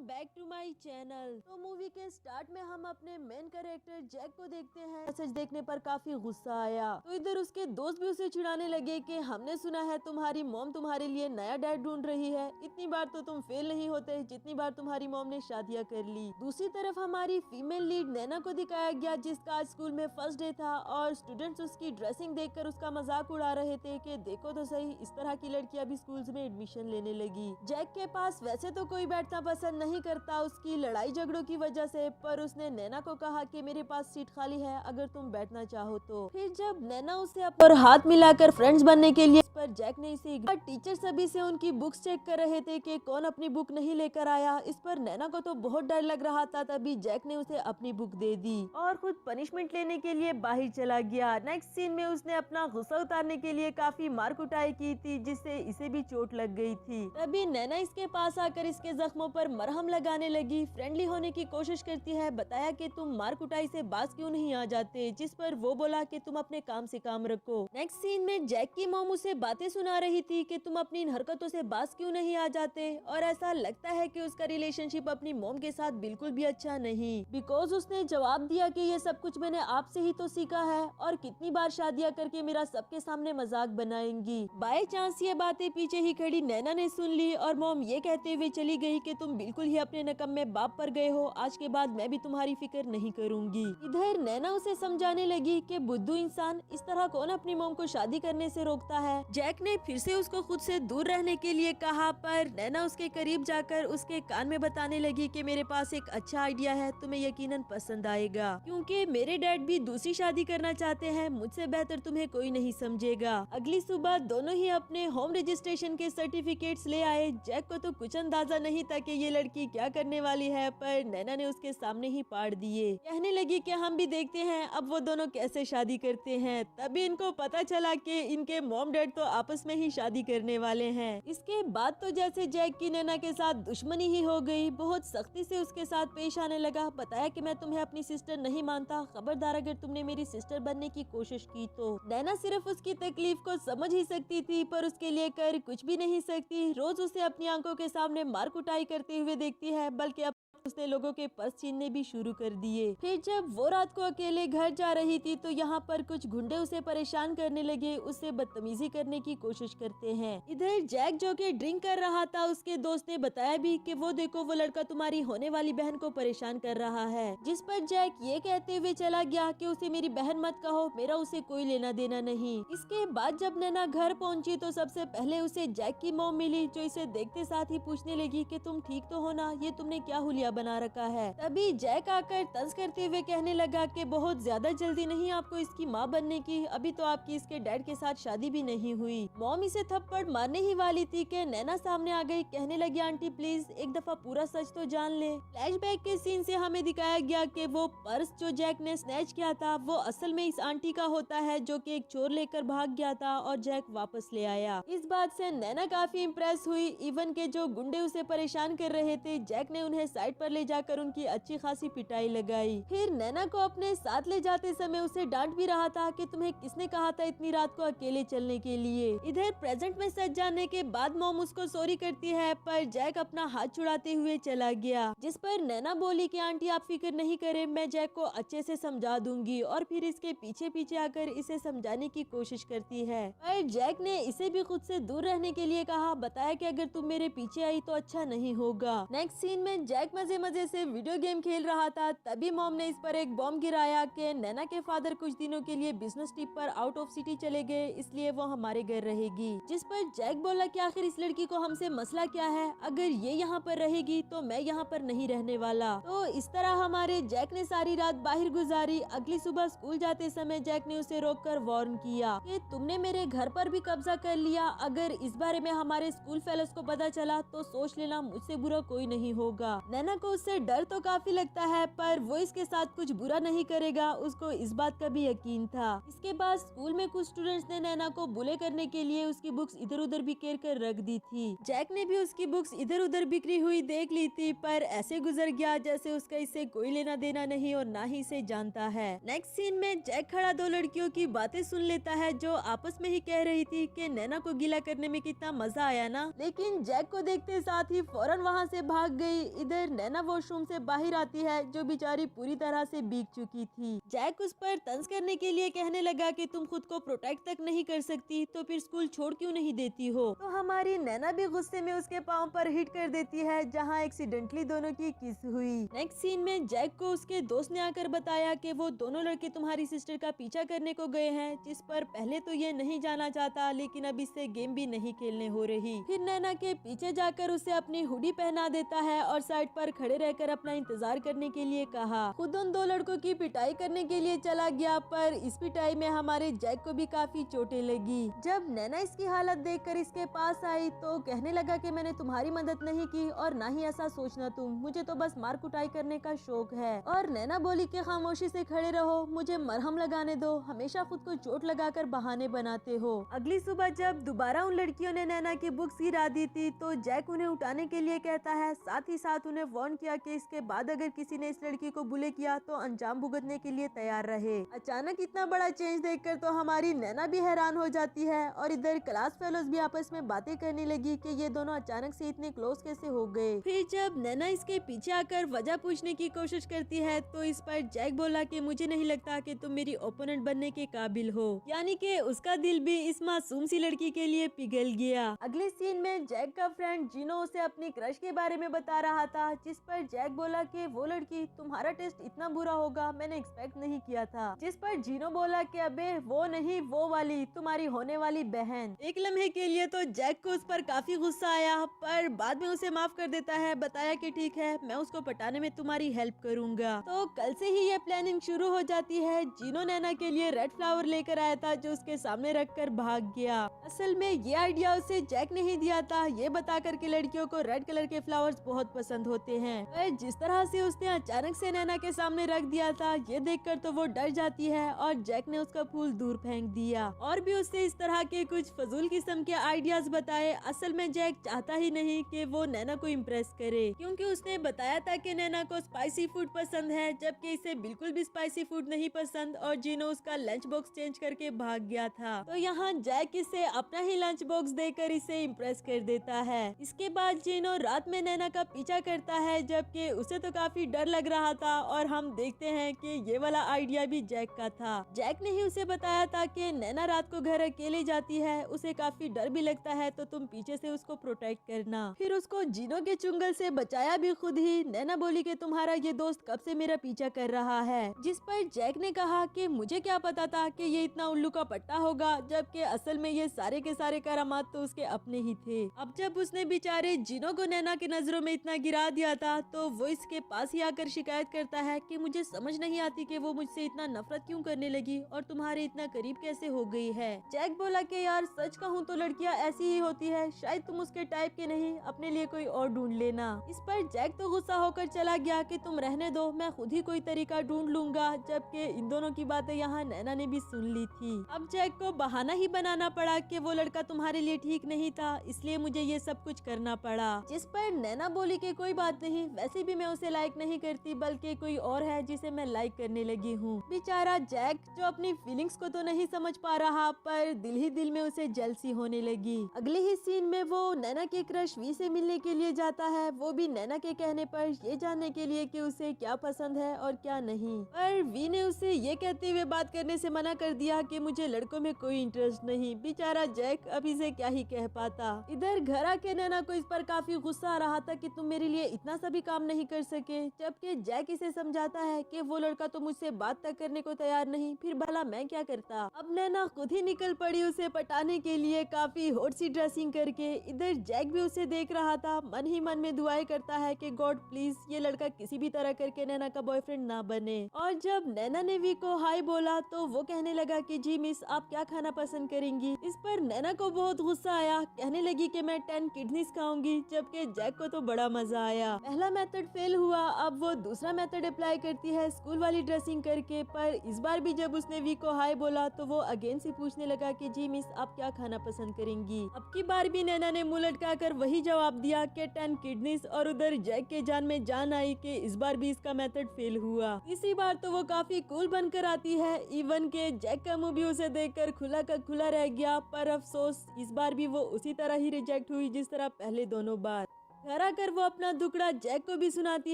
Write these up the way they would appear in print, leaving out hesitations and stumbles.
Back to my channel. तो movie के start में हम अपने मेन कैरेक्टर जैक को देखते हैं। मैसेज देखने पर काफी गुस्सा आया तो इधर उसके दोस्त भी उसे चिढ़ाने लगे कि हमने सुना है तुम्हारी मॉम तुम्हारे लिए नया डैड ढूंढ रही है, इतनी बार तो तुम फेल नहीं होते जितनी बार तुम्हारी मॉम ने शादियां कर ली। दूसरी तरफ हमारी फीमेल लीड नैना को दिखाया गया जिसका आज स्कूल में फर्स्ट डे था और स्टूडेंट्स उसकी ड्रेसिंग देखकर उसका मजाक उड़ा रहे थे कि देखो तो सही इस तरह की लड़कियां भी स्कूल्स में एडमिशन लेने लगी। जैक के पास वैसे तो कोई बैठना पसंद नहीं करता उसकी लड़ाई झगड़ों की वजह से, पर उसने नैना को कहा कि मेरे पास सीट खाली है अगर तुम बैठना चाहो तो। फिर जब नैना उसे और हाथ मिलाकर फ्रेंड्स बनने के लिए पर जैक ने इसे टीचर सभी से उनकी बुक्स चेक कर रहे थे कि कौन अपनी बुक नहीं लेकर आया। इस पर नैना को तो बहुत डर लग रहा था, तभी जैक ने उसे अपनी बुक दे दी और खुद पनिशमेंट लेने के लिए बाहर चला गया। नेक्स्ट सीन में उसने अपना गुस्सा उतारने के लिए काफी मार कुटाई की थी जिससे इसे भी चोट लग गई थी। तभी नैना इसके पास आकर इसके जख्मों पर मरहम लगाने लगी, फ्रेंडली होने की कोशिश करती है, बताया कि तुम मार कुटाई से बाज क्यों नहीं आ जाते, जिस पर वो बोला कि तुम अपने काम से काम रखो। नेक्स्ट सीन में जैक की मॉम उसे बातें सुना रही थी कि तुम अपनी इन हरकतों से बाज क्यों नहीं आ जाते, और ऐसा लगता है कि उसका रिलेशनशिप अपनी मॉम के साथ बिल्कुल भी अच्छा नहीं, बिकॉज उसने जवाब दिया कि ये सब कुछ मैंने आपसे ही तो सीखा है और कितनी बार शादियां करके मेरा सबके सामने मजाक बनाएंगी। बाय चांस ये बातें पीछे ही खड़ी नैना ने सुन ली और मॉम ये कहते हुए चली गई कि तुम बिल्कुल ही अपने नकम में बाप पर गए हो, आज के बाद मैं भी तुम्हारी फिक्र नहीं करूंगी। इधर नैना उसे समझाने लगी कि बुद्धू इंसान, इस तरह कौन अपनी मॉम को शादी करने से रोकता है। जैक ने फिर से उसको खुद से दूर रहने के लिए कहा, पर नैना उसके करीब जाकर उसके कान में बताने लगी कि मेरे पास एक अच्छा आइडिया है, तुम्हें यकीनन पसंद आएगा, क्योंकि मेरे डैड भी दूसरी शादी करना चाहते हैं, मुझसे बेहतर तुम्हें कोई नहीं समझेगा। अगली सुबह दोनों ही अपने होम रजिस्ट्रेशन के सर्टिफिकेट्स ले आए। जैक को तो कुछ अंदाजा नहीं था कि ये लड़की क्या करने वाली है, पर नैना ने उसके सामने ही पाड़ दिए। कहने लगी कि हम भी देखते हैं अब वो दोनों कैसे शादी करते हैं। तभी इनको पता चला कि इनके मॉम डैड तो आपस में ही शादी करने वाले हैं। इसके बाद तो जैसे जैक की नैना के साथ दुश्मनी ही हो गई, बहुत सख्ती से उसके साथ पेश आने लगा, बताया कि मैं तुम्हें अपनी सिस्टर नहीं मानता, खबरदार अगर तुमने मेरी सिस्टर बनने की कोशिश की तो। नैना सिर्फ उसकी तकलीफ को समझ ही सकती थी पर उसके लिए कर कुछ भी नहीं सकती। रोज उसे अपनी आंखों के सामने मार कुटाई करते हुए देखती है, बल्कि उसने लोगों के पर्स छीनने भी शुरू कर दिए। फिर जब वो रात को अकेले घर जा रही थी तो यहाँ पर कुछ गुंडे उसे परेशान करने लगे, उससे बदतमीजी करने की कोशिश करते हैं। इधर जैक जो कि ड्रिंक कर रहा था, उसके दोस्त ने बताया भी कि वो देखो वो लड़का तुम्हारी होने वाली बहन को परेशान कर रहा है, जिस पर जैक ये कहते हुए चला गया कि उसे मेरी बहन मत कहो, मेरा उसे कोई लेना देना नहीं। इसके बाद जब नैना घर पहुंची तो सबसे पहले उसे जैक की मॉम मिली, जो इसे देखते साथ ही पूछने लगी कि तुम ठीक तो हो ना, ये तुमने क्या हुलिया बना रखा है। तभी जैक आकर तंज करते हुए कहने लगा कि बहुत ज्यादा जल्दी नहीं आपको इसकी माँ बनने की, अभी तो आपकी इसके डैड के साथ शादी भी नहीं हुई। मॉम इसे थप्पड़ मारने ही वाली थी कि नैना सामने आ गई, कहने लगी आंटी प्लीज एक दफा पूरा सच तो जान ले। फ्लैशबैक के सीन से हमें दिखाया गया कि वो पर्स जो जैक ने स्नैच किया था वो असल में इस आंटी का होता है, जो कि एक चोर लेकर भाग गया था और जैक वापस ले आया। इस बात से नैना काफी इम्प्रेस हुई, इवन के जो गुंडे उसे परेशान कर रहे थे जैक ने उन्हें साइड पर ले जाकर उनकी अच्छी खासी पिटाई लगाई। फिर नैना को अपने साथ ले जाते समय उसे डांट भी रहा था कि तुम्हें किसने कहा था इतनी रात को अकेले चलने के लिए। इधर प्रेजेंट में सच जाने के बाद मॉम उसको सॉरी करती है, पर जैक अपना हाथ छुड़ाते हुए चला गया, जिस पर नैना बोली कि आंटी आप फिक्र नहीं करे, मैं जैक को अच्छे से समझा दूंगी, और फिर इसके पीछे पीछे आकर इसे समझाने की कोशिश करती है, पर जैक ने इसे भी खुद से दूर रहने के लिए कहा, बताया कि अगर तुम मेरे पीछे आई तो अच्छा नहीं होगा। नेक्स्ट सीन में जैक मजे से वीडियो गेम खेल रहा था, तभी मॉम ने इस पर एक बॉम्ब गिराया कि नैना के फादर कुछ दिनों के लिए बिजनेस ट्रिप पर आउट ऑफ सिटी चले गए, इसलिए वो हमारे घर रहेगी। जिस पर जैक बोला कि आखिर इस लड़की को हमसे मसला क्या है, अगर ये यहाँ पर रहेगी तो मैं यहाँ पर नहीं रहने वाला। तो इस तरह हमारे जैक ने सारी रात बाहर गुजारी। अगली सुबह स्कूल जाते समय जैक ने उसे रोककर वार्न किया कि तुमने मेरे घर पर भी कब्जा कर लिया, अगर इस बारे में हमारे स्कूल फेलोज को पता चला तो सोच लेना मुझसे बुरा कोई नहीं होगा। नैना को उससे डर तो काफी लगता है, पर वो इसके साथ कुछ बुरा नहीं करेगा, उसको इस बात का भी यकीन था। इसके बाद स्कूल में कुछ स्टूडेंट्स ने नैना को बुले करने के लिए उसकी बुक्स इधर उधर बिखेर कर रख दी थी। जैक ने भी उसकी बुक्स इधर उधर बिखरी हुई देख ली थी, पर ऐसे गुजर गया जैसे उसका इससे कोई लेना देना नहीं और ना ही इसे जानता है। नेक्स्ट सीन में जैक खड़ा दो लड़कियों की बातें सुन लेता है जो आपस में ही कह रही थी कि नैना को गीला करने में कितना मजा आया ना, लेकिन जैक को देखते साथ ही फौरन वहाँ से भाग गई। इधर नैना वॉशरूम से बाहर आती है जो बेचारी पूरी तरह से भीग चुकी थी। जैक उस पर तंज करने के लिए कहने लगा कि तुम खुद को प्रोटेक्ट तक नहीं कर सकती तो फिर स्कूल छोड़ क्यों नहीं देती हो। तो हमारी नैना भी गुस्से में उसके पाँव पर हिट कर देती है जहाँ एक्सीडेंटली दोनों की किस हुई। नेक्स्ट सीन में जैक को उसके दोस्त ने आकर बताया कि वो दोनों लड़के तुम्हारी सिस्टर का पीछा करने को गए हैं, जिस पर पहले तो ये नहीं जाना चाहता लेकिन अब इससे गेम भी नहीं खेलने हो रही। फिर नैना के पीछे जाकर उसे अपनी हुडी पहना देता है और साइड पर खड़े रहकर अपना इंतजार करने के लिए कहा। खुद उन दो लड़कों की पिटाई करने के लिए चला गया, पर इस पिटाई में हमारे जैक को भी काफी चोटें लगी। जब नैना इसकी हालत देखकर इसके पास आई तो कहने लगा कि मैंने तुम्हारी मदद नहीं की और ना ही ऐसा सोचना तुम, मुझे तो बस मार कुटाई करने का शौक है। और नैना बोली कि खामोशी से खड़े रहो, मुझे मरहम लगाने दो, हमेशा खुद को चोट लगाकर बहाने बनाते हो। अगली सुबह जब दोबारा उन लड़कियों ने नैना की बुक्स गिरा दी थी तो जैक उन्हें उठाने के लिए कहता है, साथ ही साथ उन्हें वार्न किया कि इसके बाद अगर किसी ने इस लड़की को बुले किया तो अंजाम भुगतने के लिए तैयार रहे। अचानक इतना बड़ा चेंज देखकर तो हमारी नैना भी हैरान हो जाती है और इधर क्लास फेलोज भी आपस में बातें करने लगी कि ये दोनों अचानक से इतने क्लोज कैसे हो गए। फिर जब नैना इसके पीछे आकर वजह पूछने की कोशिश करती है तो इस पर जैक बोला कि मुझे नहीं लगता कि तुम मेरी ओपोनेंट बनने के काबिल हो, यानी कि उसका दिल भी इस मासूम सी लड़की के लिए पिघल गया। अगले सीन में जैक का फ्रेंड जिनो उसे अपनी क्रश के बारे में बता रहा था, जिस पर जैक बोला कि वो लड़की, तुम्हारा टेस्ट इतना बुरा होगा मैंने एक्सपेक्ट नहीं किया था। जिस पर जिनो बोला कि अबे वो नहीं, वो वाली तुम्हारी होने वाली बहन। एक लम्हे के लिए तो जैक को उस पर काफी गुस्सा आया, पर बाद में उसे माफ कर देता है, बताया कि ठीक है मैं उसको पटाने में तुम्हारी हेल्प करूंगा। तो कल से ही ये प्लानिंग शुरू हो जाती है। जिनो नैना के लिए रेड फ्लावर लेकर आया था जो उसके सामने रखकर भाग गया। असल में ये आइडिया उसे जैक ने ही दिया था, ये बता कर के लड़कियों को रेड कलर के फ्लावर्स बहुत पसंद होते हैं। पर जिस तरह से उसने अचानक से नैना के सामने रख दिया था ये देखकर तो वो डर जाती है और जैक ने उसका फूल दूर फेंक दिया और भी उससे इस तरह के कुछ फजूल किस्म के आइडियाज बताए। असल में जैक चाहता ही नहीं कि वो नैना को इम्प्रेस करे, क्योंकि उसने बताया था कि नैना को स्पाइसी फूड पसंद है जबकि इसे बिल्कुल भी स्पाइसी फूड नहीं पसंद और जिनो उसका लंच बॉक्स चेंज करके भाग गया था। तो यहाँ जैक इसे अपना ही लंच बॉक्स देकर इसे इम्प्रेस कर देता है। इसके बाद जिनो रात में नैना का पीछा करता है जबकि उसे तो काफी डर लग रहा था और हम देखते हैं कि ये वाला आइडिया भी जैक का था। जैक ने ही उसे बताया था कि नैना रात को घर अकेले जाती है, उसे काफी डर भी लगता है तो तुम पीछे से उसको प्रोटेक्ट करना। फिर उसको जिनो के चुंगल से बचाया भी खुद ही। नैना बोली कि तुम्हारा ये दोस्त कब से मेरा पीछा कर रहा है, जिस पर जैक ने कहा कि मुझे क्या पता था कि ये इतना उल्लू का पट्टा होगा, जबकि असल में ये सारे के सारे करामात तो उसके अपने ही थे। अब जब उसने बेचारे जिनो को नैना की नजरों में इतना गिरा दिया था तो वो इसके पास ही आकर शिकायत करता है कि मुझे समझ नहीं आती कि वो मुझसे इतना नफरत क्यों करने लगी और तुम्हारे इतना करीब कैसे हो गई है। जैक बोला कि यार सच कहूँ तो लड़कियां ऐसी ही होती है, शायद तुम उसके टाइप के नहीं, अपने लिए कोई और ढूंढ लेना। इस पर जैक तो गुस्सा होकर चला गया कि तुम रहने दो, मैं खुद ही कोई तरीका ढूंढ लूंगा, जबकि इन दोनों की बातें यहाँ नैना ने भी सुन ली थी। अब जैक को बहाना ही बनाना पड़ा कि वो लड़का तुम्हारे लिए ठीक नहीं था, इसलिए मुझे ये सब कुछ करना पड़ा। जिस पर नैना बोली कि कोई बात नहीं, वैसे भी मैं उसे लाइक नहीं करती बल्कि कोई और है जिसे मैं लाइक करने लगी हूँ। बेचारा जैक जो अपनी फीलिंग्स को तो नहीं समझ पा रहा पर दिल ही दिल में उसे जेलसी होने लगी। अगले ही सीन में वो नैना के क्रश वी से मिलने के लिए जाता है, वो भी नैना के कहने पर ये जानने के लिए कि उसे क्या पसंद है और क्या नहीं। पर वी ने उसे ये कहते हुए बात करने से मना कर दिया कि मुझे लड़कों में कोई इंटरेस्ट नहीं। बेचारा जैक अभी से क्या ही कह पाता। इधर घर आके नैना को इस पर काफी गुस्सा आ रहा था कि तुम मेरे लिए इतना सा भी काम नहीं कर सके, जबकि जैक इसे समझाता है कि वो लड़का तो मुझसे बात तक करने को तैयार नहीं, फिर भला मैं क्या करता। अब नैना खुद ही निकल पड़ी उसे पटाने के लिए काफी हॉट सी ड्रेसिंग करके। इधर जैक भी उसे देख रहा था, मन ही मन में दुआएं करता है कि गॉड प्लीज ये लड़का किसी भी तरह करके नैना का बॉयफ्रेंड ना बने। और जब नैना ने वी को हाय बोला तो वो कहने लगा कि जी मिस आप क्या खाना पसंद करेंगी। इस पर नैना को बहुत गुस्सा आया, कहने लगी कि मैं 10 किडनीज खाऊंगी, जबकि जैक को तो बड़ा मजा आया। पहला मेथड फेल हुआ, अब वो दूसरा मेथड अप्लाई करती है स्कूल वाली ड्रेसिंग करके। पर इस बार भी जब उसने वी को हाय बोला तो वो अगेन से पूछने लगा कि जी मिस आप क्या खाना पसंद करेंगी। अब की बार भी नैना ने मुंह लटका कर वही जवाब दिया कि 10 किडनीज, और उधर जैक के जान में जान आई कि इस बार भी इसका मेथड फेल हुआ। तीसरी बार तो वो काफी कूल बनकर आती है, इवन के जैक का मुंह भी उसे देखकर खुला का खुला रह गया। पर अफसोस इस बार भी वो उसी तरह ही रिजेक्ट हुई जिस तरह पहले दोनों बार। घर आकर वो अपना दुखड़ा जैक को भी सुनाती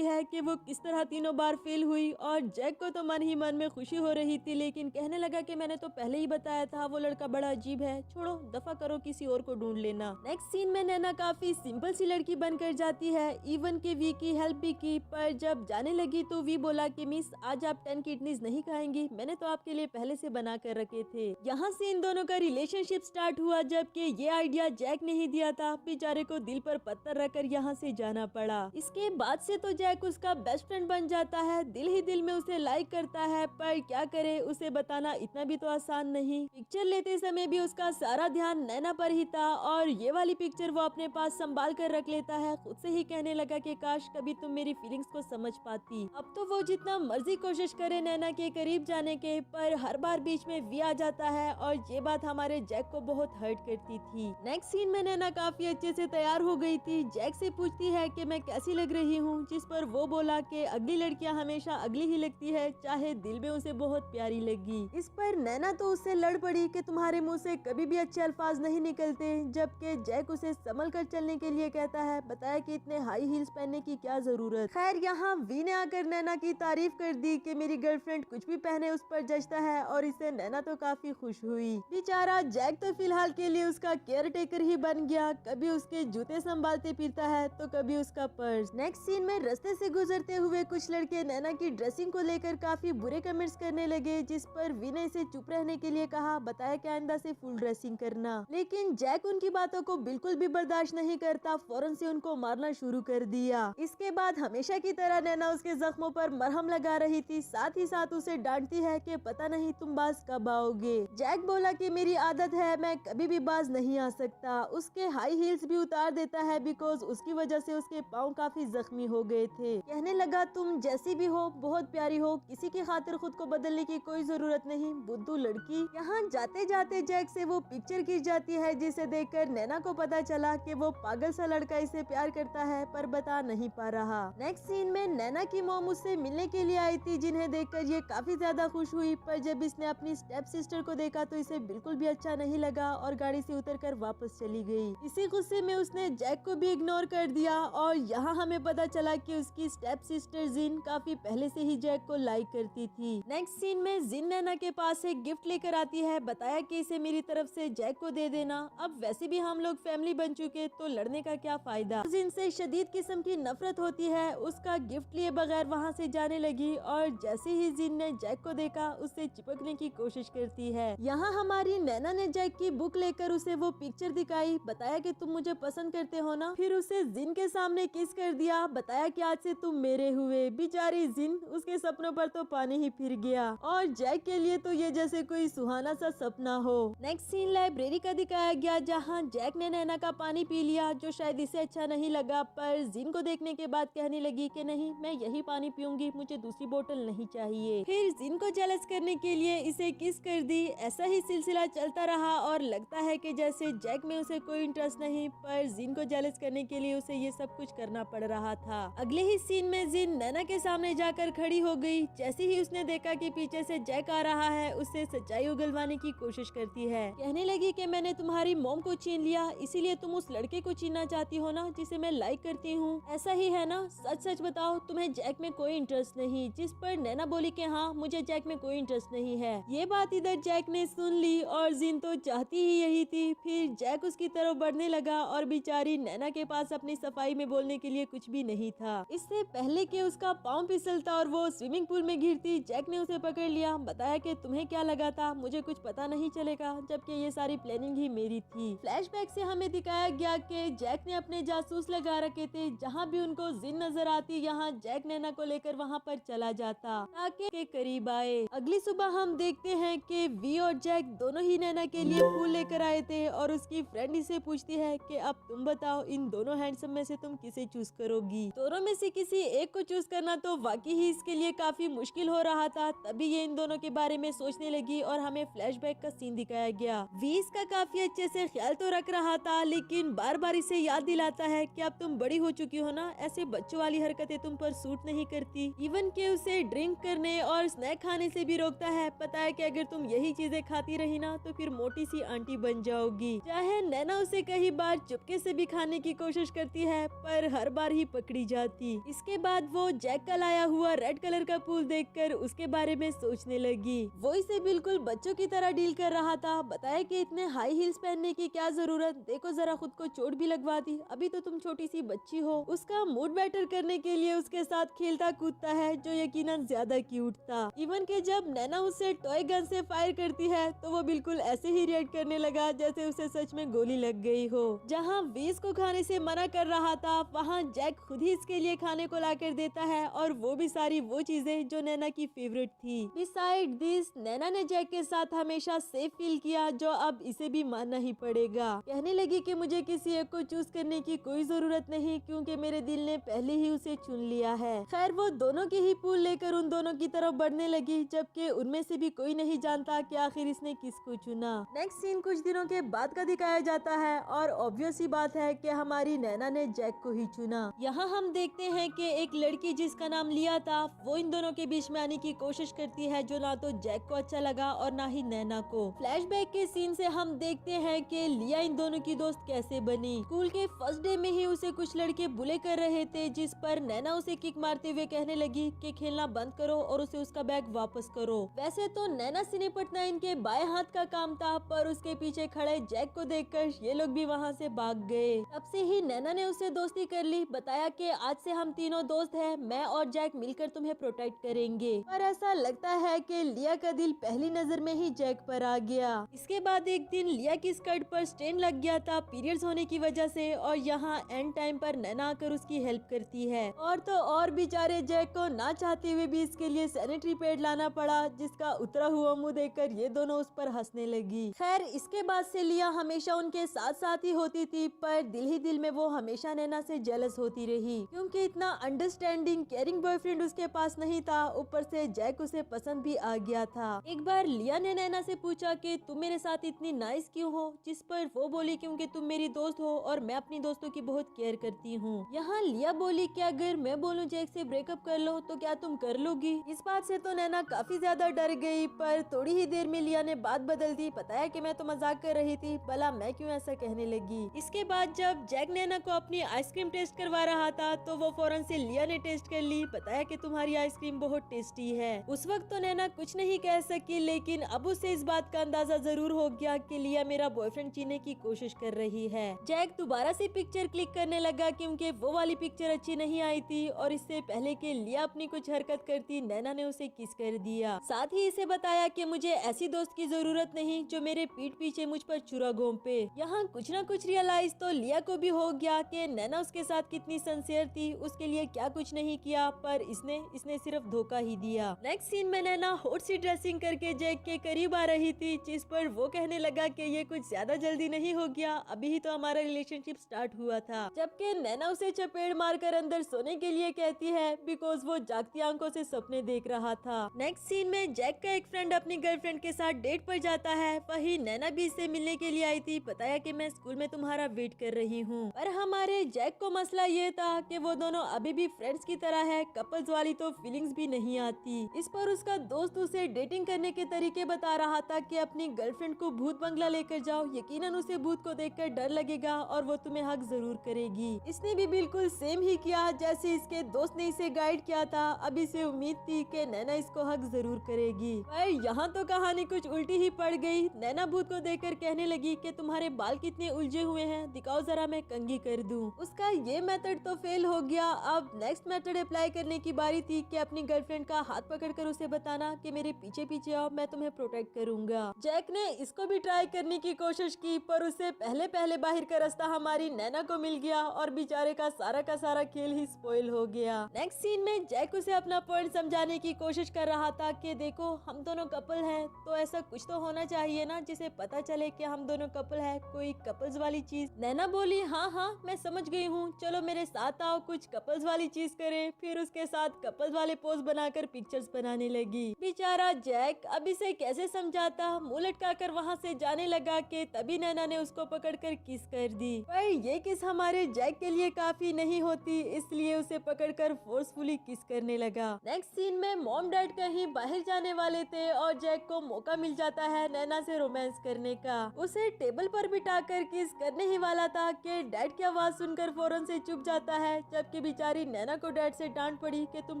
है कि वो किस तरह तीनों बार फेल हुई, और जैक को तो मन ही मन में खुशी हो रही थी, लेकिन कहने लगा कि मैंने तो पहले ही बताया था वो लड़का बड़ा अजीब है, छोड़ो दफा करो किसी और को ढूंढ लेना। नेक्स्ट सीन में नैना काफी सिंपल सी लड़की बनकर जाती है, इवन के वी की हेल्प भी की। पर जब जाने लगी तो वी बोला कि मिस आज आप 10 किडनीज नहीं खाएंगी, मैंने तो आपके लिए पहले से बना कर रखे थे। यहाँ से इन दोनों का रिलेशनशिप स्टार्ट हुआ, जबकि ये आइडिया जैक ने ही दिया था। बेचारे को दिल पर पत्थर रखकर यहाँ से जाना पड़ा। इसके बाद से तो जैक उसका बेस्ट फ्रेंड बन जाता है, दिल ही दिल में उसे लाइक करता है। पर क्या करे, उसे बताना इतना भी तो आसान नहीं। पिक्चर लेते समय भी उसका सारा ध्यान नैना पर ही था, और ये वाली पिक्चर वो अपने पास संभाल कर रख लेता है। खुद से ही कहने लगा कि काश कभी तुम मेरी फीलिंग्स को समझ पाती। अब तो वो जितना मर्जी कोशिश करे नैना के करीब जाने के, पर हर बार बीच में वी आ जाता है, और ये बात हमारे जैक को बहुत हर्ट करती थी। नेक्स्ट सीन में नैना काफी अच्छे से तैयार हो गई थी, जैक से पूछती है कि मैं कैसी लग रही हूँ, जिस पर वो बोला कि अगली लड़कियां हमेशा अगली ही लगती है, चाहे दिल में उसे बहुत प्यारी लगी। इस पर नैना तो उससे लड़ पड़ी कि तुम्हारे मुंह से कभी भी अच्छे अल्फाज नहीं निकलते, जबकि जैक उसे संभल कर चलने के लिए कहता है। बताया कि इतने हाई हील्स पहनने की क्या जरूरत। खैर यहाँ वी ने आकर नैना की तारीफ कर दी कि मेरी गर्लफ्रेंड कुछ भी पहने उस पर जचता है, और इससे नैना तो काफी खुश हुई। बेचारा जैक तो फिलहाल के लिए उसका केयर टेकर ही बन गया, कभी उसके जूते संभालते फिरता है तो कभी उसका पर्स। नेक्स्ट सीन में रास्ते से गुजरते हुए कुछ लड़के नैना की ड्रेसिंग को लेकर काफी बुरे कमेंट्स करने लगे, जिस पर वी ने इसे चुप रहने के लिए कहा। बताया कि आइंदा से फुल ड्रेसिंग करना, लेकिन जैक उनकी बातों को बिल्कुल भी बर्दाश्त नहीं करता, फौरन से उनको मारना शुरू कर दिया। इसके बाद हमेशा की तरह नैना उसके जख्मों पर मरहम लगा रही थी, साथ ही साथ उसे डांटती है कि पता नहीं तुम बाज कब आओगे। जैक बोला कि मेरी आदत है, मैं कभी भी बाज नहीं आ सकता। उसके हाई हील्स भी उतार देता है, बिकॉज उसकी वजह से उसके पाँव काफी जख्मी हो गए थे। कहने लगा तुम जैसी भी हो बहुत प्यारी हो, किसी की खातिर खुद को बदलने की कोई जरूरत नहीं, बुद्धू लड़की। यहाँ जाते जाते जैक से वो पिक्चर खींच जाती है, जिसे देखकर नैना को पता चला कि वो पागल सा लड़का इसे प्यार करता है, पर बता नहीं पा रहा। नेक्स्ट सीन में नैना की मॉम उससे मिलने के लिए आई थी, जिन्हें देखकर ये काफी ज्यादा खुश हुई। पर जब इसने अपनी स्टेप सिस्टर को देखा तो इसे बिल्कुल भी अच्छा नहीं लगा, और गाड़ी से उतरकर वापस चली गई। इसी गुस्से में उसने जैक को भी इग्नोर कर दिया, और यहाँ हमें पता चला कि उसकी स्टेप सिस्टर जिन काफी पहले से ही जैक को लाइक करती थी। नेक्स्ट सीन में जिन नैना के पास एक गिफ्ट लेकर आती है, बताया कि इसे मेरी तरफ से जैक को दे देना। अब वैसे भी हम लोग फैमिली बन चुके तो लड़ने का क्या फायदा। जिन से शदीद किस्म की नफरत होती है, उसका गिफ्ट लिए बगैर वहाँ से जाने लगी, और जैसे ही जिन ने जैक को देखा उससे चिपकने की कोशिश करती है। यहाँ हमारी नैना ने जैक की बुक लेकर उसे वो पिक्चर दिखाई, बताया कि तुम मुझे पसंद करते हो ना। फिर उसे जिन के सामने किस कर दिया, बताया कि आज से तुम मेरे हुए। बेचारी जिन, उसके सपनों पर तो पानी ही फिर गया, और जैक के लिए तो ये जैसे कोई सुहाना सा सपना हो। नेक्स्ट सीन लाइब्रेरी का दिखाया गया, जहाँ जैक ने नैना का पानी पी लिया, जो शायद इसे अच्छा नहीं लगा। पर जिन को देखने के बाद कहने लगी कि नहीं मैं यही पानी पीऊंगी, मुझे दूसरी बोतल नहीं चाहिए। फिर जिन को जेलस करने के लिए इसे किस कर दी। ऐसा ही सिलसिला चलता रहा, और लगता है कि जैसे जैक में उसे कोई इंटरेस्ट नहीं, पर जिन को जेलस करने के लिए उसे ये सब कुछ करना पड़ रहा था। अगले ही सीन में जिन नैना के सामने जाकर खड़ी हो गई। जैसे ही उसने देखा कि पीछे से जैक आ रहा है, उससे सच्चाई उगलवाने की कोशिश करती है। कहने लगी कि मैंने तुम्हारी मॉम को छीन लिया, इसीलिए तुम उस लड़के को छीनना चाहती हो ना, जिसे मैं लाइक करती हूँ। ऐसा ही है ना, सच सच बताओ तुम्हें जैक में कोई इंटरेस्ट नहीं। जिस पर नैना बोली कि हाँ मुझे जैक में कोई इंटरेस्ट नहीं है। ये बात इधर जैक ने सुन ली, और जिन तो चाहती ही यही थी। फिर जैक उसकी तरफ बढ़ने लगा, और बेचारी नैना के पास अपनी सफाई में बोलने के लिए कुछ भी नहीं था। इससे पहले कि उसका पाँव फिसलता और वो स्विमिंग पूल में गिरती, जैक ने उसे पकड़ लिया। बताया कि तुम्हें क्या लगा था मुझे कुछ पता नहीं चलेगा, जबकि ये सारी प्लानिंग ही मेरी थी। फ्लैशबैक से हमें दिखाया गया कि जैक ने अपने जासूस लगा रखे थे, जहाँ भी उनको जिन नजर आती यहाँ जैक नैना को लेकर वहाँ पर चला जाता ताकि के करीब आए। अगली सुबह हम देखते हैं कि वी और जैक दोनों ही नैना के लिए फूल लेकर आए थे, और उसकी फ्रेंड इसे पूछती है कि अब तुम बताओ इन दोनों हैंड सब में से तुम किसे चूज करोगी। दोनों में से किसी एक को चूज करना तो वाकई ही इसके लिए काफी मुश्किल हो रहा था। तभी ये इन दोनों के बारे में सोचने लगी और हमें फ्लैशबैक का सीन दिखाया गया। वी इसका काफी अच्छे से ख्याल तो रख रहा था, लेकिन बार बार इसे याद दिलाता है कि अब तुम बड़ी हो चुकी हो ना, ऐसे बच्चों वाली हरकतें तुम पर सूट नहीं करती। इवन के उसे ड्रिंक करने और स्नैक खाने से भी रोकता है। पता है कि अगर तुम यही चीजें खाती रही ना तो फिर मोटी सी आंटी बन जाओगी। चाहे नैना उसे कई बार चुपके से भी खाने की कोशिश करती है, पर हर बार ही पकड़ी जाती। इसके बाद वो जैक का लाया हुआ रेड कलर का फूल देखकर उसके बारे में सोचने लगी। वो इसे बिल्कुल बच्चों की तरह डील कर रहा था। बताया कि इतने हाई हील्स पहनने की क्या जरूरत, देखो जरा खुद को चोट भी लगवा दी, अभी तो तुम छोटी सी बच्ची हो। उसका मूड बेटर करने के लिए उसके साथ खेलता कूदता है, जो यकीनन ज्यादा क्यूट था। इवन के जब नैना उसे टॉय गन से फायर करती है तो वो बिल्कुल ऐसे ही रिएक्ट करने लगा जैसे उसे सच में गोली लग गई हो। जहाँ वीज को खाने से मना कर रहा था, वहाँ जैक खुद ही इसके लिए खाने को ला कर देता है, और वो भी सारी वो चीजें जो नैना की फेवरेट थी। बिसाइड दिस, नैना ने जैक के साथ हमेशा सेफ फील किया, जो अब इसे भी मानना ही पड़ेगा। कहने लगी कि मुझे किसी एक को चूज करने की कोई जरूरत नहीं, क्योंकि मेरे दिल ने पहले ही उसे चुन लिया है। खैर वो दोनों के ही फूल लेकर उन दोनों की तरफ बढ़ने लगी, जबकि उनमें से भी कोई नहीं जानता कि आखिर इसने किसको चुना। नेक्स्ट सीन कुछ दिनों के बाद का दिखाया जाता है, और ऑब्वियस ही बात है कि हमारी नैना ने जैक को ही चुना। यहाँ हम देखते हैं कि एक लड़की जिसका नाम लिया था, वो इन दोनों के बीच में आने की कोशिश करती है, जो ना तो जैक को अच्छा लगा और ना ही नैना को। फ्लैशबैक के सीन से हम देखते हैं कि लिया इन दोनों की दोस्त कैसे बनी। स्कूल के फर्स्ट डे में ही उसे कुछ लड़के बुले कर रहे थे, जिस पर नैना उसे किक मारते हुए कहने लगी कि खेलना बंद करो और उसे उसका बैग वापस करो। वैसे तो नैना से निपटना इनके बाएं हाथ का काम था, पर उसके पीछे खड़े जैक को देखकर ये लोग भी वहाँ से भाग गए। तब से ही नैना ने उसे दोस्ती कर ली। बताया कि आज से हम तीनों दोस्त हैं, मैं और जैक मिलकर तुम्हें प्रोटेक्ट करेंगे। पर ऐसा लगता है कि लिया का दिल पहली नजर में ही जैक पर आ गया। इसके बाद एक दिन लिया की स्कर्ट पर स्टेन लग गया था पीरियड्स होने की वजह से, और यहाँ एंड टाइम पर नैना आकर उसकी हेल्प करती है। और तो और बेचारे जैक को ना चाहते हुए भी इसके लिए सैनिटरी पैड लाना पड़ा, जिसका उतरा हुआ मुंह देखकर ये दोनों उस पर हंसने लगी। खैर इसके बाद से लिया हमेशा उनके साथ साथ ही होती थी, पर दिल ही दिल में वो हमेशा नैना से जेलस होती रही, क्योंकि इतना अंडरस्टैंडिंग केयरिंग बॉयफ्रेंड उसके पास नहीं था। ऊपर से जैक उसे पसंद भी आ गया था। एक बार लिया ने नैना से पूछा कि तुम मेरे साथ इतनी नाइस क्यों हो, जिस पर वो बोली क्योंकि तुम मेरी दोस्त हो और मैं अपनी दोस्तों की बहुत केयर करती हूँ। यहाँ लिया बोली कि अगर मैं बोलूं जैक से ब्रेकअप कर लो तो क्या तुम कर लोगी। इस बात से तो नैना काफी ज्यादा डर गई, पर थोड़ी ही देर में लिया ने बात बदल दी। बताया कि मैं तो मजाक कर रही थी, भला मैं क्यों ऐसा कहने लगी। इसके बाद जब जैक नैना को अपनी आइसक्रीम टेस्ट करवा रहा था तो वो फौरन से लिया ने टेस्ट कर ली। बताया कि तुम्हारी आइसक्रीम बहुत टेस्टी है। उस वक्त तो नैना कुछ नहीं कह सकी, लेकिन अब उसे इस बात का अंदाजा जरूर हो गया कि लिया मेरा बॉयफ्रेंड चीनने की कोशिश कर रही है। जैक दोबारा से पिक्चर क्लिक करने लगा, क्योंकि वो वाली पिक्चर अच्छी नहीं आई थी, और इससे पहले कि लिया अपनी कुछ हरकत करती, नैना ने उसे किस कर दिया। साथ ही इसे बताया कि मुझे ऐसी दोस्त की जरूरत नहीं जो मेरे पीठ पीछे मुझ पर छुरा घोंपे। यहाँ कुछ ना कुछ रियलाइज तो लिया को भी हो गया कि नैना उसके साथ कितनी सिंसियर थी, उसके लिए क्या कुछ नहीं किया, पर इसने सिर्फ धोखा ही दिया। नेक्स्ट सीन में नैना हॉट सी ड्रेसिंग करके जैक के करीब आ रही थी, जिस पर वो कहने लगा कि ये कुछ ज्यादा जल्दी नहीं हो गया, अभी ही तो हमारा रिलेशनशिप स्टार्ट हुआ था। जबकि नैना उसे चपेट मारकर अंदर सोने के लिए कहती है, बिकॉज वो जागती आंखों से सपने देख रहा था। नेक्स्ट सीन में जैक का एक फ्रेंड अपनी गर्लफ्रेंड के साथ डेट पर जाता है। वही नैना भी इससे मिलने के लिए आई थी। बताया कि मैं स्कूल में तुम्हारा वेट कर रही हूँ। पर हमारे जैक को मसला ये था कि वो दोनों अभी भी फ्रेंड्स की तरह है, कपल्स वाली तो फीलिंग्स भी नहीं आती। इस पर उसका दोस्त उसे डेटिंग करने के तरीके बता रहा था कि अपनी गर्लफ्रेंड को भूत बंगला लेकर जाओ, यकीनन उसे भूत को देखकर डर लगेगा और वो तुम्हें हक जरूर करेगी। इसने भी बिल्कुल सेम ही किया जैसे इसके दोस्त ने इसे गाइड किया था। अब इसे उम्मीद थी कि नैना इसको हक जरूर करेगी, पर यहाँ तो कहानी कुछ उल्टी ही पड़ गई। नैना भूत को देखकर कहने लगी कि तुम्हारे बाल कितने उलझे हुए हैं, दिखाओ जरा मैं कंघी कर दूं। उसका ये मेथड तो फेल हो गया। अब नेक्स्ट मेथड अप्लाई करने की बारी थी कि अपनी गर्लफ्रेंड का हाथ पकड़कर उसे बताना कि मेरे पीछे पीछे आओ, मैं तुम्हें प्रोटेक्ट करूंगा। जैक ने इसको भी ट्राई करने की कोशिश की, पर उसे पहले पहले बाहर का रास्ता हमारी नैना को मिल गया और बेचारे का सारा खेल ही स्पॉइल हो गया। नेक्स्ट सीन में जैक उसे अपना पॉइंट समझाने की कोशिश कर रहा था कि देखो हम दोनों कपल हैं, तो ऐसा कुछ तो होना चाहिए ना जिसे पता चले कि हम दोनों कपल है, कोई कपल्स वाली चीज। नैना बोली हाँ मैं समझ गई हूँ, चलो मेरे साथ आओ, कुछ कपल्स वाली चीज करें। फिर उसके साथ कपल्स वाले पोज बनाकर पिक्चर्स बनाने लगी। बेचारा जैक अब इसे कैसे समझाता, मुंह लटका कर वहाँ से जाने लगा कि तभी नैना ने उसको पकड़कर किस कर दी। पर ये किस हमारे जैक के लिए काफी नहीं होती, इसलिए उसे पकड़कर फोर्सफुली किस करने लगा। नेक्स्ट सीन में मॉम डैड कहीं बाहर जाने वाले थे और जैक को मौका मिल जाता है नैना से रोमांस करने का। उसे टेबल पर बिठाकर किस करने ही वाला था कि डैड की आवाज सुनकर फौरन से चुप जाता है, जबकि बेचारी नैना को डैड से डांट पड़ी कि तुम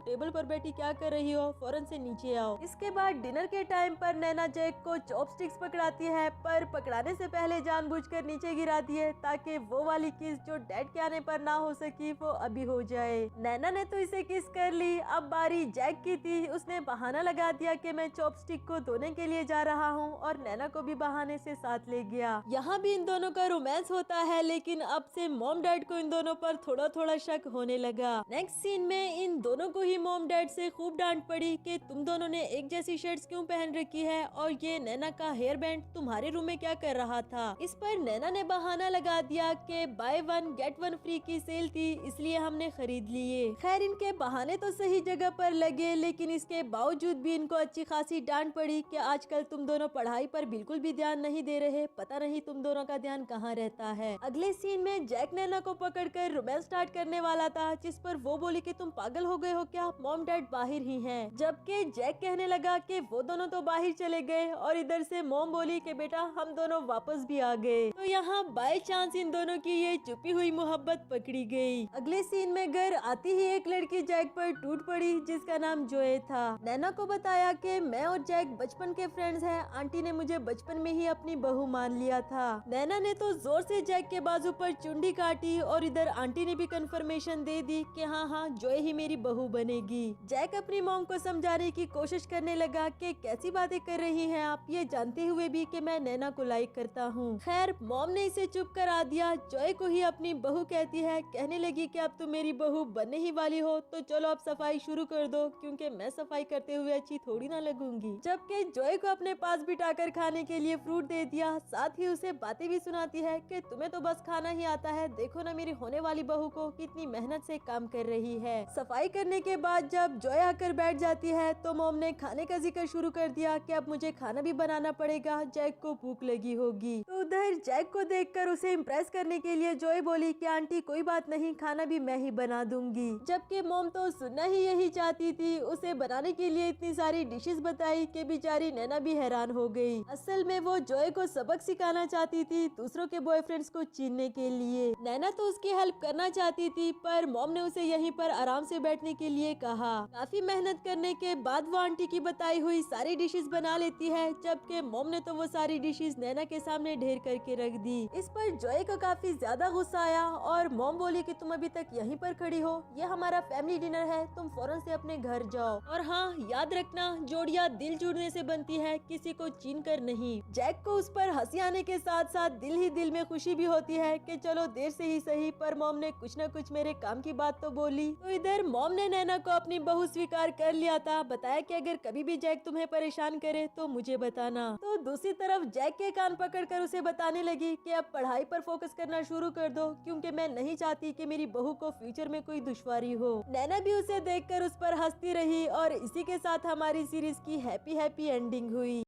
टेबल पर बैठी क्या कर रही हो, फौरन से नीचे आओ। इसके बाद डिनर के टाइम पर नैना जैक को चॉपस्टिक्स पकड़ाती है, पर पकड़ाने से पहले जानबूझकर नीचे गिराती है ताकि वो वाली किस जो डैड के आने पर ना हो सकी वो अभी हो जाए। नैना ने तो इसे किस कर ली, अब बारी जैक की थी। उसने बहाना लगा दिया कि मैं चॉपस्टिक को धोने के लिए जा रहा हूँ और नैना को भी बहाने से साथ ले गया। यहाँ भी इन दोनों का रोमांस होता है, लेकिन अब से मॉम डैड को इन दोनों पर थोड़ा थोड़ा शक होने लगा। नेक्स्ट सीन में इन दोनों को ही मॉम डैड से खूब डांट पड़ी कि तुम दोनों ने एक जैसी शर्ट्स क्यों पहन रखी है और ये नैना का हेयर बैंड तुम्हारे रूम में क्या कर रहा था। इस पर नैना ने बहाना लगा दिया कि by one get one free की सेल थी, इसलिए हमने खरीद लिए। खैर इनके बहाने तो सही जगह पर लगे, लेकिन इसके बावजूद भी इनको अच्छी खासी डांट पड़ी कि आजकल तुम दोनों पढ़ाई पर बिल्कुल भी ध्यान नहीं दे रहे, पता नहीं तुम दोनों का ध्यान कहाँ रहता है। अगले सीन में जैक नैना को पकड़कर रोमांस स्टार्ट करने वाला था, जिस पर वो बोली कि तुम पागल हो गए हो क्या, मॉम डैड बाहर ही हैं। जबकि जैक कहने लगा कि वो दोनों तो बाहर चले गए और इधर से मॉम बोली कि बेटा हम दोनों वापस भी आ गए। तो यहाँ बाय चांस इन दोनों की ये छुपी हुई मोहब्बत पकड़ी गई। अगले सीन में घर आती ही एक लड़की जैक पर टूट पड़ी जिसका नाम जोए था। नैना को बताया कि मैं और जैक बचपन के फ्रेंड्स हैं, आंटी ने मुझे बचपन में ही अपनी बहू मान लिया था। नैना ने तो जोर से जैक के बाजू पर चुंडी काटी और इधर आंटी ने भी कंफर्मेशन दे दी कि हाँ जोए ही मेरी बहू बनेगी। जैक अपनी मॉम को समझाने की कोशिश करने लगा कि कैसी बातें कर रही हैं आप, ये जानते हुए भी कि मैं नैना को लाइक करता हूँ। खैर मॉम ने इसे चुप करा दिया। जॉय को ही अपनी बहू कहती है, कहने लगी कि अब तुम मेरी बहू बनने ही वाली हो तो चलो अब सफाई शुरू कर दो, क्योंकि मैं सफाई करते हुए अच्छी थोड़ी ना लगूंगी। जबकि जॉय को अपने पास बिठाकर खाने के लिए फ्रूट दे दिया, साथ ही उसे बातें भी सुनाती है कि तुम्हें तो बस खाना ही आता है, देखो ना मेरी होने वाली बहू को कितनी मेहनत से काम कर रही है। सफाई करने के बाद जब जॉय आकर बैठ जाती है तो मॉम ने खाने का जिक्र शुरू कर दिया कि अब मुझे खाना भी बनाना पड़ेगा, जैक को भूख लगी होगी। तो उधर जैक को देखकर उसे इम्प्रेस करने के लिए जॉय बोली कि आंटी कोई बात नहीं, खाना भी मैं ही बना दूंगी। जबकि मॉम तो सुनना ही यही चाहती थी। उसे बनाने के लिए इतनी सारी डिशेस बताई कि बेचारी नैना भी हैरान हो गई। असल में वो जॉय को सबक सिखाना चाहती थी दूसरों के बॉयफ्रेंड्स को चीनने के लिए। नैना तो उसकी हेल्प करना चाहती थी, पर मॉम ने उसे यहीं पर आराम से बैठने के लिए कहा। काफी मेहनत करने के बाद वो आंटी की बताई हुई सारी डिशेस बना लेती है, जबकि मॉम ने तो वो सारी डिशेस नैना के सामने ढेर करके रख दी। इस पर जॉय को काफी ज्यादा गुस्सा आया और मॉम बोली कि तुम अभी तक यहीं पर खड़ी हो, ये हमारा फैमिली डिनर है, तुम फौरन से अपने घर जाओ। और हाँ याद रखना, जोड़ियां दिल जुड़ने से बनती है, किसी को चीन कर नहीं। जैक को उस पर हंसी आने के साथ साथ दिल ही दिल में खुशी भी होती है कि चलो देर से ही सही, पर मॉम ने कुछ न कुछ मेरे काम की बात तो बोली। तो इधर मॉम ने नैना को अपनी बहू स्वीकार कर लिया था, बताया कि अगर कभी भी जैक तुम्हें परेशान करे तो मुझे बताना। तो दूसरी तरफ जैक के कान पकड़कर उसे बताने लगी कि अब पढ़ाई पर फोकस करना शुरू कर दो, क्योंकि मैं नहीं चाहती कि मेरी बहू को फ्यूचर में कोई दुश्वारी हो। नैना भी उसे देखकर उस पर हंसती रही और इसी के साथ हमारी सीरीज की हैप्पी एंडिंग हुई।